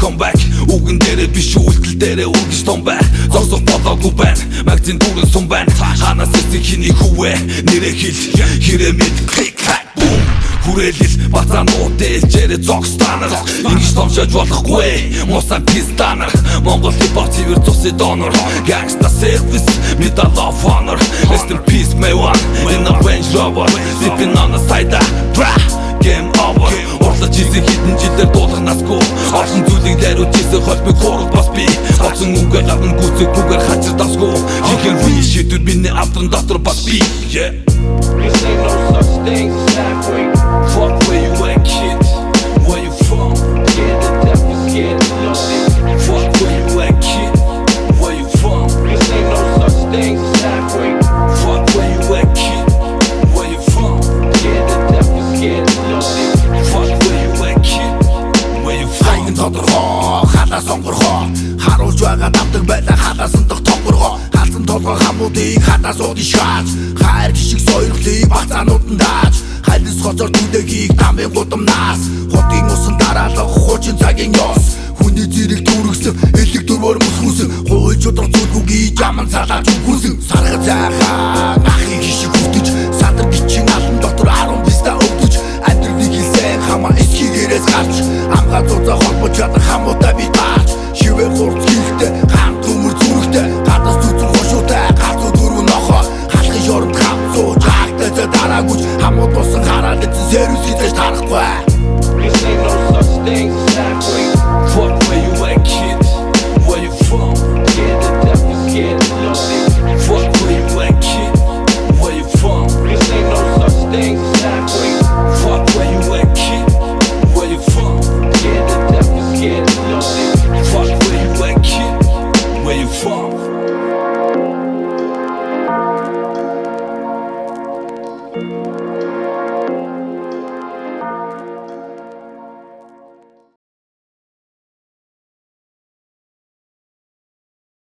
comeback. Үгэн дээрээ биш үйлдэл дээрээ үргэж том бай. Зогсох болоогүй байна. Магазин дүүрэн сум байна. Ханаас эсэх хиний хүүвэ нэрээ хэл. Хэрэг мэд клик клак бум. Хүрээлэл бацаанууд ээлжээрээ зогстанар. Ингэж томшож болохгүй мусаа пистанар. Монгол хип-хоп цэвэр цусын донор. Gangsta service, medal of honor. Rest in peace, my one, in a Range Rover. Sipping on the cider, bra, game over. Урлаж хийсэн хитэн жилээр дуулахнасгүй. Олон зүйлийг даруйжсэн холбыг хуурал бас би. Боцсон үгээр гадна гүцэггүйгээр хачир давсгүй. Хийхэр үе шийдвэр миний авдран дотор бас би. Yeah. This ain't no such thing as halfway. Fuck where you at, kid? Where you from? Scared to death and scared to love. Fuck where you at, kid? Where you from? This ain't no such thing as halfway. Fuck where you at, kid? Where you from? Scared to death and scared to love. Fuck where you at, kid? Where you from? Хайгын тодорхой, хадаа сонгорхоо. Харуулж байгаа давдаг байлаа хадаа сандах тонгорхоо. Халсан толгой хамуудыг хадаа сууд ишааж. Хайр гişиг сойрхлыг бацаанууд нь дааж. Хайлс хоцор түдэгийг дамын гудамнаас. Хотын усан дараалах хуучин цагийн ёс. Хүний зэрэг дүргсэн элэг дөрвөр мөсгүсэн. Хуйлж удар зүрхүүгийн жаман салааж үгүсэн. Сарга цайхан ахыг гişиг хүтэж. Садар бичин алан дотор 10 биста өвдөж. Амьдрыг хэлсэн хамаа эсхийгээрээс гарч. Амгаа зузаа холбож чадах хамуудаа би таарч. Шивээ хурц хийхтэй хамт өмөр зүрхтэй. Гадаас зүцэн хошуутай галзуу дөрөв нохоо. Халахын шоронд хамцууж ахтай дараагүйч. Хамууд болсон хараад эцэн сервис хийж тарахгүй. This ain't no such thing as halfway. Fuck where you at, kid? Where you from? Scared to death and scared to love. Fuck where you at, kid? Where you from? This ain't no such thing as halfway. Fuck where you at, kid? Where you from? Scared to death and scared to love. Fuck where you at, kid? Where you from?